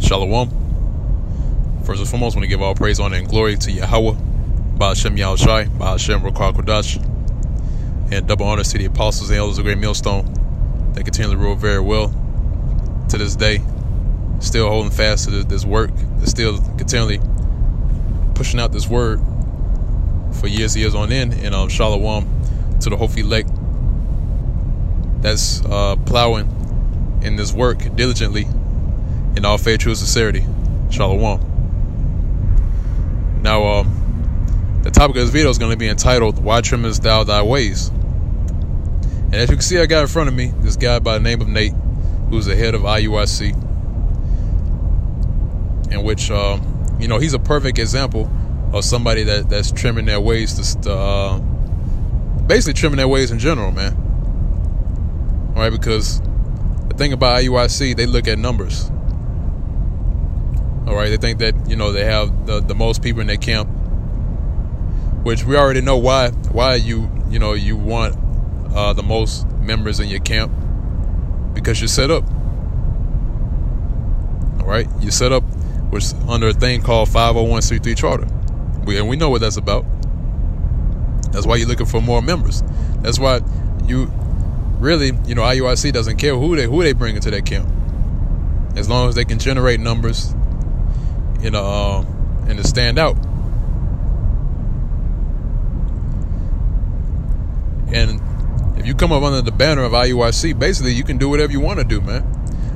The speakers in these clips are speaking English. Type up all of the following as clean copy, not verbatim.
Shalom. First and foremost, I want to give all praise, honor, and glory to Yahweh, Ba'ashem Yahushai, Ba'ashem Rakar Kodash, and double honors to the apostles and elders of Great Millstone that continually rule very well to this day, still holding fast to this work, still continually pushing out this word for years and years on end. And Shalom to the hopefully elect that's plowing in this work diligently in all faith, true sincerity. Shalom. Now, the topic of this video is going to be entitled, Why Trimmest Thou Thy Ways? And as you can see, I got in front of me this guy by the name of Nate, who's the head of IUIC, in which, he's a perfect example of somebody that's trimming their ways to basically trimming their ways in general, man. All right, because the thing about IUIC, they look at numbers. All right, they think that, they have the most people in their camp, which we already know why you want the most members in your camp, because you're set up. All right, you're set up under a thing called 501c3 charter. We know what that's about. That's why you're looking for more members. That's why you really, IUIC doesn't care who they bring into their camp, as long as they can generate numbers and to stand out. And if you come up under the banner of IUIC, basically you can do whatever you want to do, man.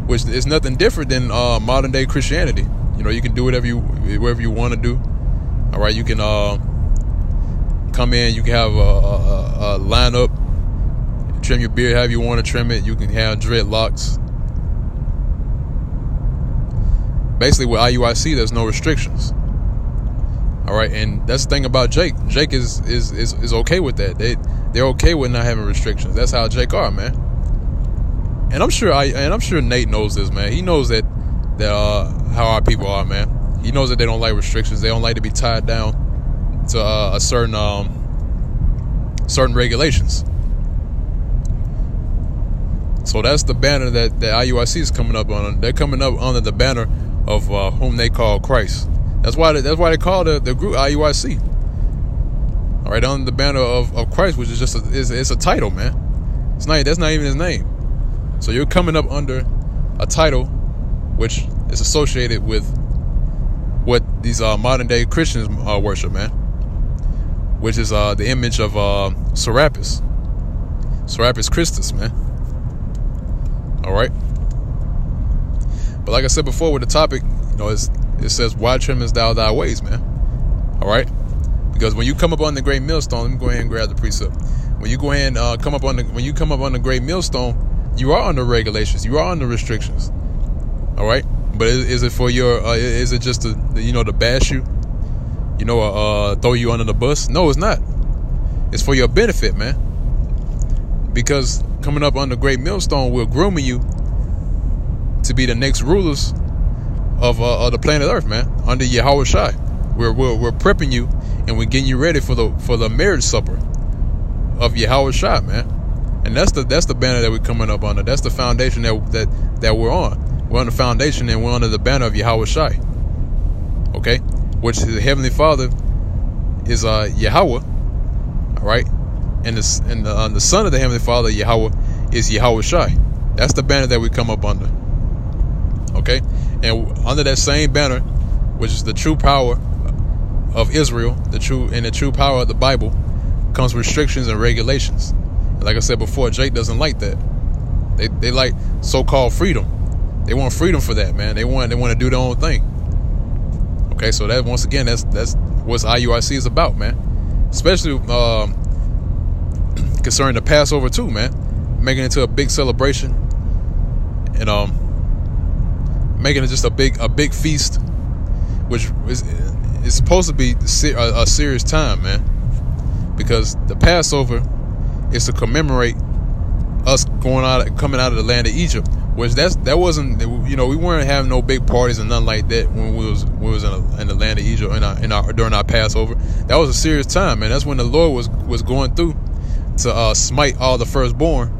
Which is nothing different than modern day Christianity. You can do whatever you want to do. All right, you can come in, you can have a lineup, trim your beard however you want to trim it. You can have dreadlocks. Basically, with IUIC, there's no restrictions. All right, and that's the thing about Jake. Jake is okay with that. They're okay with not having restrictions. That's how Jake are, man. And I'm sure Nate knows this, man. He knows that how our people are, man. He knows that they don't like restrictions. They don't like to be tied down to a certain regulations. So that's the banner that IUIC is coming up on. They're coming up under the banner of whom they call Christ. That's why they call the group IUIC. All right, under the banner of Christ, which is just it's a title, man. That's not even his name. So you're coming up under a title which is associated with what these modern day Christians worship, man. Which is the image of Serapis Christus, man. All right. But like I said before, with the topic, it says, "Why trimmest thou thy ways, man?" All right. Because when you come up on the Great Millstone, let me go ahead and grab the precept. When you go ahead and come up on the Great Millstone, you are under regulations. You are under restrictions. All right. But is it for your? Is it just to bash you? Throw you under the bus? No, it's not. It's for your benefit, man. Because coming up on the Great Millstone, we're grooming you to be the next rulers of the planet Earth, man. Under Yahweh Shai, we're prepping you, and we're getting you ready for the marriage supper of Yahweh Shai, man. And that's the banner that we're coming up under. That's the foundation that we're on. We're on the foundation, and we're under the banner of Yahweh Shai. Okay, which the Heavenly Father is Yahweh. All right, and the Son of the Heavenly Father, Yahweh, is Yahweh Shai. That's the banner that we come up under. Okay, and under that same banner, which is the true power of Israel, the true power of the Bible, comes restrictions and regulations. And like I said before, Jake doesn't like that. They like so-called freedom. They want freedom for that, man. They want to do their own thing. Okay, so that once again, that's what IUIC is about, man. Especially concerning the Passover too, man. Making it into a big celebration, and making it just a big feast, which is supposed to be a serious time, man. Because the Passover is to commemorate us coming out of the land of Egypt, which that wasn't, we weren't having no big parties and nothing like that when we was in the land of Egypt during our Passover. That was a serious time, man. That's when the Lord was going through to smite all the firstborn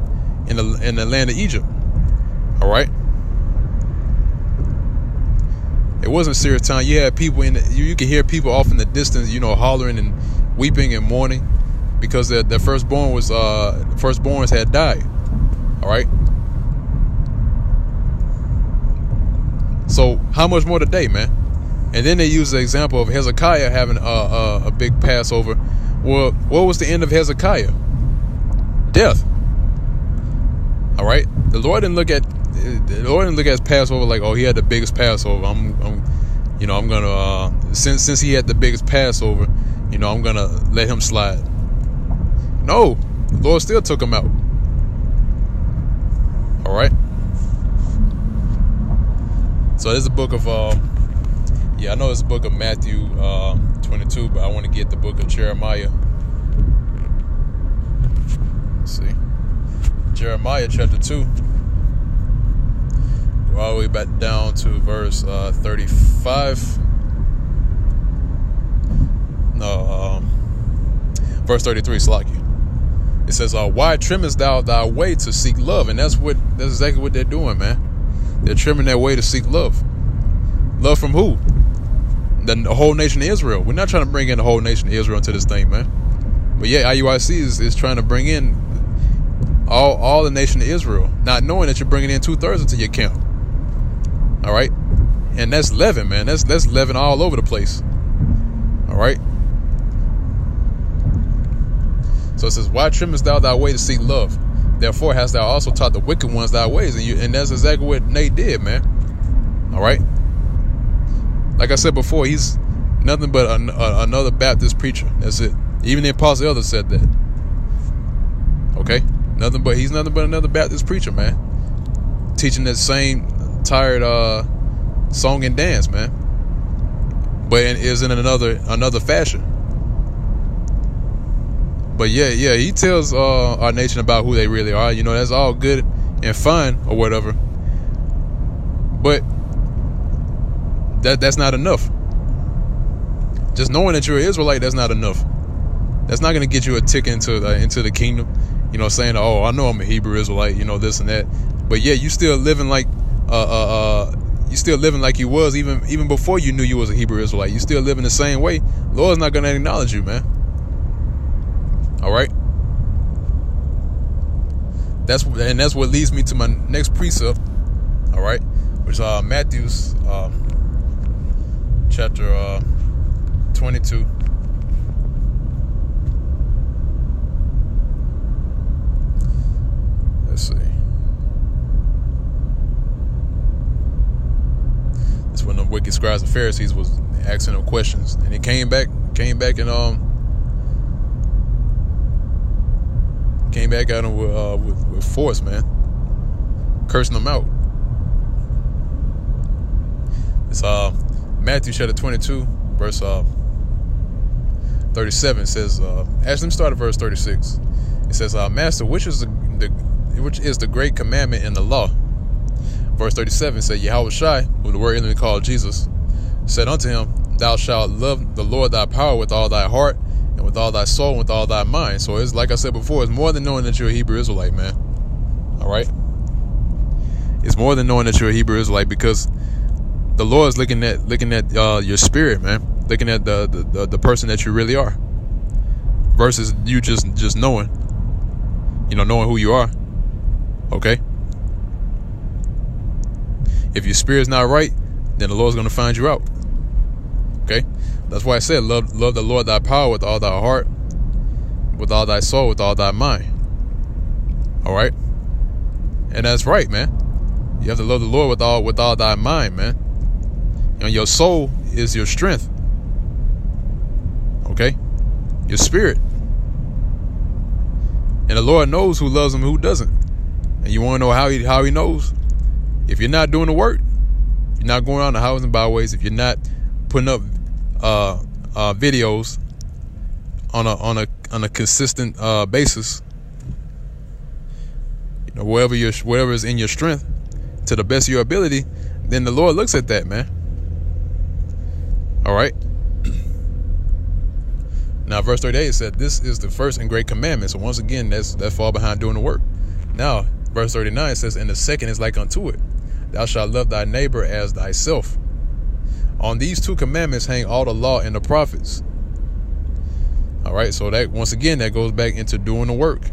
in the land of Egypt. All right. It wasn't serious time. You had people you could hear people off in the distance, hollering and weeping and mourning because their firstborns had died. All right. So how much more today, man? And then they use the example of Hezekiah having a big Passover. Well, what was the end of Hezekiah? Death. All right. The Lord didn't look at Passover like, oh, he had the biggest Passover. I'm gonna since he had the biggest Passover, I'm gonna let him slide. No, the Lord still took him out. All right. So there's a book of I know it's the book of Matthew 22, but I want to get the book of Jeremiah. Let's see. Jeremiah chapter 2. Go all the way back down to verse 35. Verse 33, Slaki. It says, why trimmest thou thy way to seek love? And that's exactly what they're doing, man. They're trimming their way to seek love. Love from who? The whole nation of Israel. We're not trying to bring in the whole nation of Israel into this thing, man. But yeah, IUIC is trying to bring in all the nation of Israel, not knowing that you're bringing in 2/3 into your camp. All right? And that's leaven, man. That's leaven all over the place. All right? So it says, why trimmest thou thy way to seek love? Therefore hast thou also taught the wicked ones thy ways. And that's exactly what Nate did, man. All right? Like I said before, he's nothing but another Baptist preacher. That's it. Even the Apostle Elder said that. Okay? He's nothing but another Baptist preacher, man. Teaching that same tired song and dance, man. But it is in another fashion. But yeah, he tells our nation about who they really are. That's all good and fine or whatever. But that's not enough. Just knowing that you're an Israelite, that's not enough. That's not going to get you a ticket into the kingdom. Saying, oh, I know I'm a Hebrew Israelite, this and that. But yeah, you still living like you was even before you knew you was a Hebrew Israelite. You still living the same way. Lord's not going to acknowledge you, man. All right. That's what leads me to my next precept. All right, which is Matthew's chapter 22. Let's see. That's when the wicked scribes and Pharisees was asking them questions, and he came back and came back at them with force, man, cursing them out. It's Matthew chapter 22, verse 37. It says, actually, let me start at verse 36. It says, Master, which is the great commandment in the law? Verse 37 said, Yahushua, who the word Elohim called Jesus, said unto him, Thou shalt love the Lord thy power with all thy heart, and with all thy soul, and with all thy mind. So it's like I said before, it's more than knowing that you're a Hebrew Israelite, man. All right? It's more than knowing that you're a Hebrew Israelite, because the Lord is looking at your spirit, man. Looking at the person that you really are, versus you just knowing, knowing who you are. Okay? If your spirit's not right, then the Lord's going to find you out. Okay? That's why I said, love the Lord thy power with all thy heart, with all thy soul, with all thy mind. All right? And that's right, man. You have to love the Lord with all thy mind, man. Your soul is your strength. Okay? Your spirit. And the Lord knows who loves him and who doesn't. And you want to know how he knows? If you're not doing the work, you're not going out in the highways and byways, if you're not putting up videos on a consistent basis, wherever is in your strength, to the best of your ability, then the Lord looks at that, man. All right. Now, verse 38 said, "This is the first and great commandment." So once again, that's far behind doing the work. Now, verse 39 says, "And the second is like unto it: Thou shalt love thy neighbor as thyself." On these two commandments hang all the law and the prophets. All right, so that once again, that goes back into doing the work.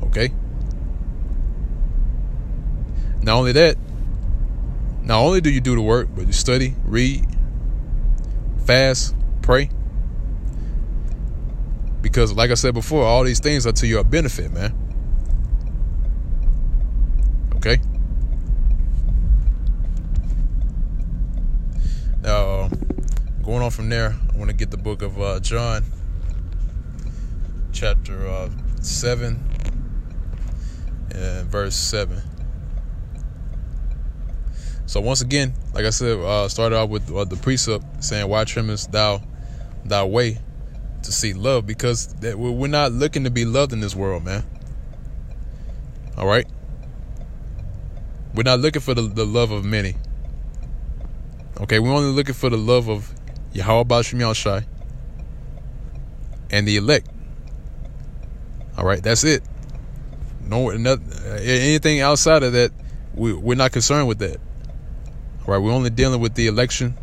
Okay. Not only that, not only do you do the work, but you study, read, fast, pray. Because like I said before, all these things are to your benefit, man. Okay. Now, going on from there, I want to get the book of John, chapter 7 and verse 7. So once again, like I said, started out with the precept saying, "Why trimmest thou thy way to see love?" Because we're not looking to be loved in this world, man. All right. We're not looking for the love of many. Okay, we're only looking for the love of Yahweh Ba'ashem Yahushai and the elect. All right, that's it. No, anything outside of that, we're not concerned with that. All right, we're only dealing with the election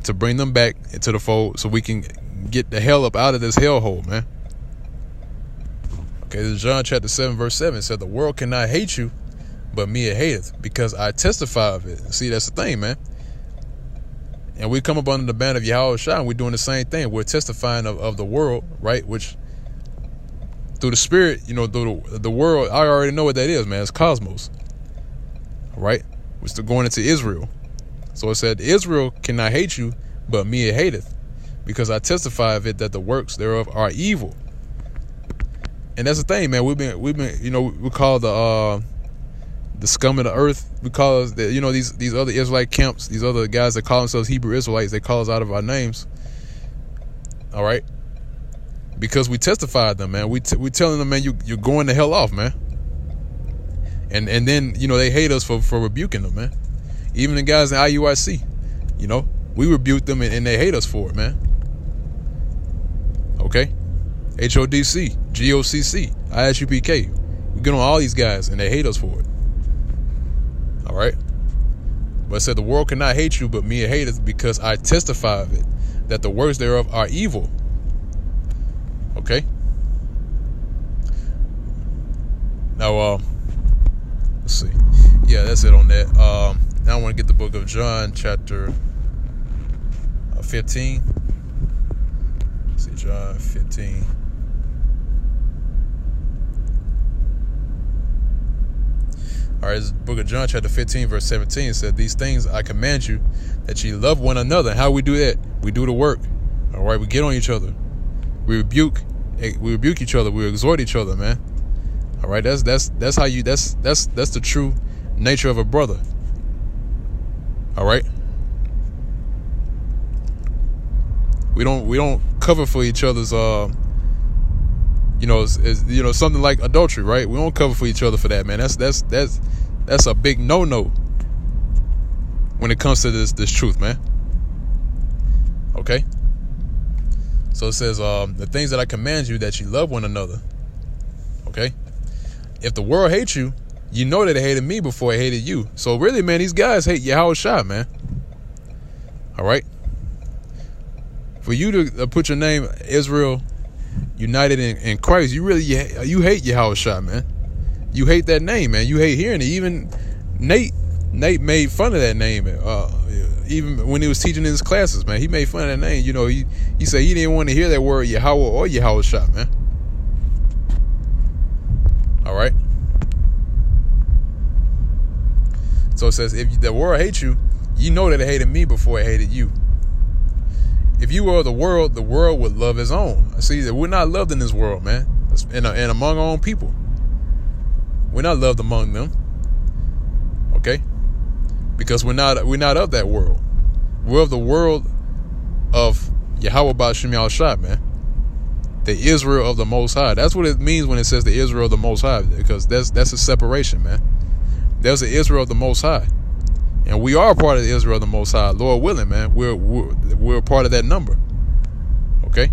to bring them back into the fold so we can get the hell up out of this hellhole, man. Okay, this is John chapter 7, verse 7. It said, "The world cannot hate you, but me it hateth, because I testify of it." See, that's the thing, man. And we come up under the banner of Yahweh Shai, and we're doing the same thing. We're testifying of the world, right? Which, through the spirit, through the world, I already know what that is, man. It's cosmos, right? We're still going into Israel. So it said, "Israel cannot hate you, but me it hateth, because I testify of it that the works thereof are evil." And that's the thing, man. We've been, we call the scum of the earth. We call us, these other Israelite camps, these other guys that call themselves Hebrew Israelites, they call us out of our names. All right, because we testified them, man. We telling them, man, you're going the hell off, man. And then they hate us for rebuking them, man. Even the guys in IUIC, we rebuke them and they hate us for it, man. Okay, HODC, GOCC, ISUPK, we get on all these guys and they hate us for it. All right. But it said, "The world cannot hate you, but me it hateth, because I testify of it, that the works thereof are evil." Okay. Now, let's see. Yeah, that's it on that. Now I want to get the book of John, chapter 15. Let's see, John 15. All right, this book of John, chapter 15, verse 17 said, "These things I command you, that ye love one another." How we do that? We do the work. All right, we get on each other. We rebuke each other. We exhort each other, man. All right, that's how you. That's the true nature of a brother. All right. We don't cover for each other's something like adultery, right? We don't cover for each other for that, man. That's a big no-no when it comes to this truth, man. Okay. So it says, "The things that I command you, that you love one another." Okay. If the world hates you, you know that it hated me before it hated you. So really, man, these guys hate Yahweh Shai, man. All right. For you to put your name Israel United in Christ, you hate Yahweh Shai, man. You hate that name, man. You hate hearing it. Even Nate made fun of that name. Even when he was teaching in his classes, man, he made fun of that name. He said he didn't want to hear that word Yahweh or Yahweh Shai, man. All right. So it says, if the world hates you, you know that it hated me before it hated you. If you were the world would love his own. I see that we're not loved in this world, man. And among our own people. We're not loved among them. Okay? Because we're not of that world. We're of the world of Yahweh Ba'ashem Yahushai, man. The Israel of the Most High. That's what it means when it says the Israel of the Most High. Because that's a separation, man. There's the Israel of the Most High. And we are part of the Israel of the Most High. Lord willing, man. We're part of that number. Okay?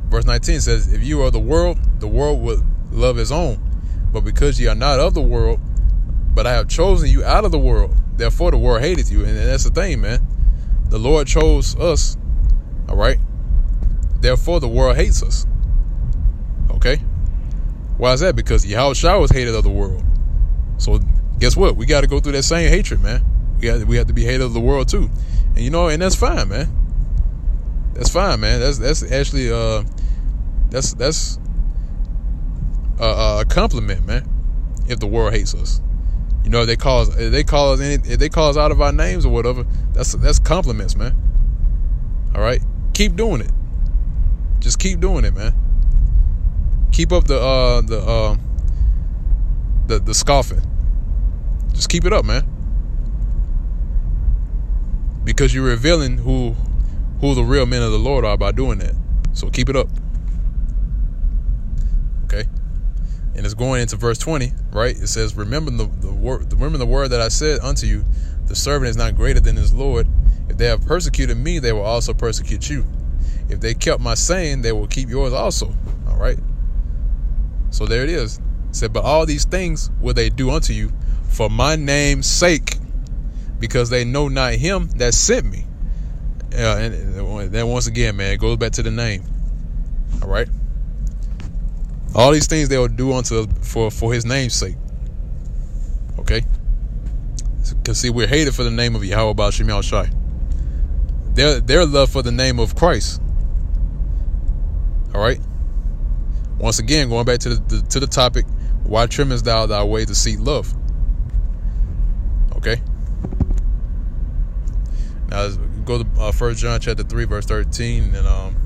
Verse 19 says, "If you are the world would love his own. But because ye are not of the world, but I have chosen you out of the world, therefore the world hated you. And that's the thing, man. The Lord chose us. All right. Therefore the world hates us. Okay. Why is that? Because Yahushua was hated of the world. So guess what? We got to go through that same hatred, man. We have to be hated of the world too. And and that's fine, man. That's fine, man. That's actually that's a compliment, man. If the world hates us, if they call us out of our names or whatever, that's compliments, man. All right, keep doing it. Just keep doing it, man. Keep up the scoffing. Just keep it up, man. Because you're revealing who the real men of the Lord are by doing that. So keep it up. Okay. And it's going into verse 20, right? It says, remember the word that I said unto you, the servant is not greater than his Lord. If they have persecuted me, they will also persecute you. If they kept my saying, they will keep yours also. All right. So there it is. It said, but all these things will they do unto you for my name's sake, because they know not him that sent me. And then once again, man, it goes back to the name. All right. All these things they will do unto for his name's sake. Okay. Because see, we're hated for the name of Yahweh Ba'Shem Yahushai. Their love for the name of Christ. All right. Once again, going back to the topic, why trimmest thou thy way to seek love? Okay. Now let's go to 1 John chapter 3 verse 13 and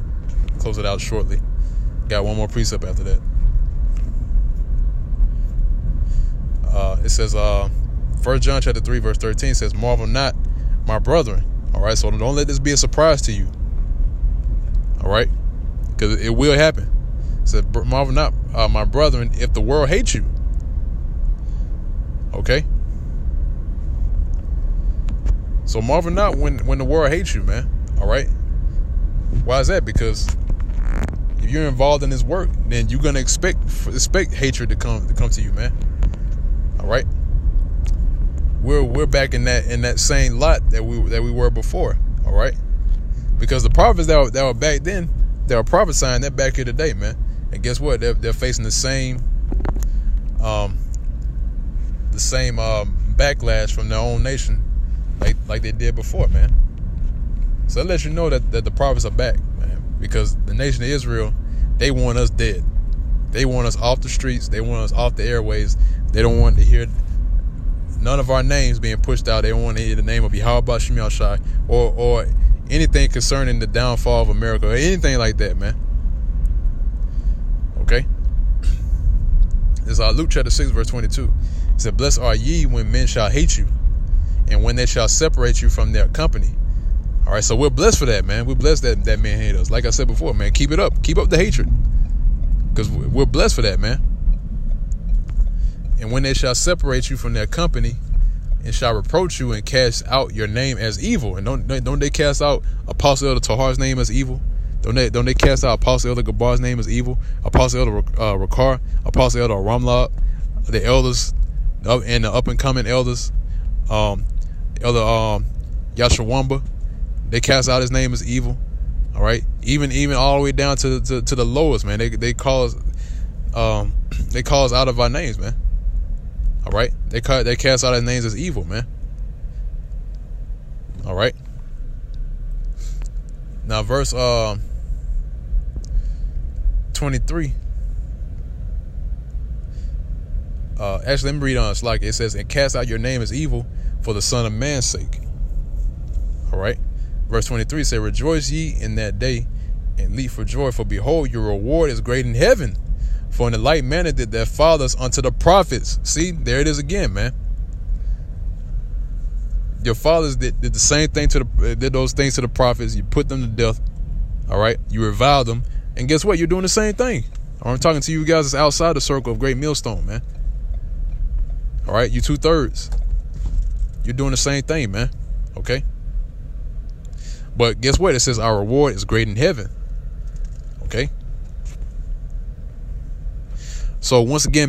close it out shortly. Got one more precept after that. It says 1 John chapter 3 verse 13 says, marvel not, my brethren. All right, so don't let this be a surprise to you. All right, because it will happen. It says, marvel not, my brethren, if the world hates you. Okay. So marvel not when the world hates you, man. All right. Why is that? Because if you're involved in this work, then you're gonna expect hatred to come to you, man. All right. We're back in that same lot that we were before. All right. Because the prophets that were back then, they were prophesying that back here today, man. And guess what? They're facing the same backlash from their own nation, like they did before, man. So that lets you know that the prophets are back, man. Because the nation of Israel, they want us dead. They want us off the streets. They want us off the airways. They don't want to hear none of our names being pushed out. They don't want to hear the name of Yahweh Ba'Shem Yahushai or anything concerning the downfall of America or anything like that, man. Okay. This is Luke chapter 6 verse 22. It said, blessed are ye when men shall hate you, and when they shall separate you from their company. All right, so we're blessed for that, man. We're blessed that men hate us. Like I said before, man, keep it up. Keep up the hatred, because we're blessed for that, man. And when they shall separate you from their company and shall reproach you and cast out your name as evil. And don't they cast out Apostle Elder Tahar's name as evil? Don't they cast out Apostle Elder Gabar's name as evil? Apostle Elder Rakar, Apostle Elder Ramlad, the elders and the up and coming elders, Elder Yashawamba, they cast out his name as evil. All right, even all the way down to the lowest, man. They call us out of our names, man. All right, they cast out his names as evil, man. All right. Now verse 23. Actually, let me read on. It's like it says, and cast out your name as evil for the Son of Man's sake. All right. Verse 23 says, rejoice ye in that day and leap for joy, for behold, your reward is great in heaven. For in the like manner did their fathers unto the prophets. See, there it is again, man. Your fathers did the same thing did those things to the prophets. You put them to death. All right. You reviled them. And guess what? You're doing the same thing. I'm talking to you guys that's outside the circle of Great Millstone, man. All right. You 2/3. You're doing the same thing, man. Okay. But guess what? It says our reward is great in heaven. Okay. So once again, man.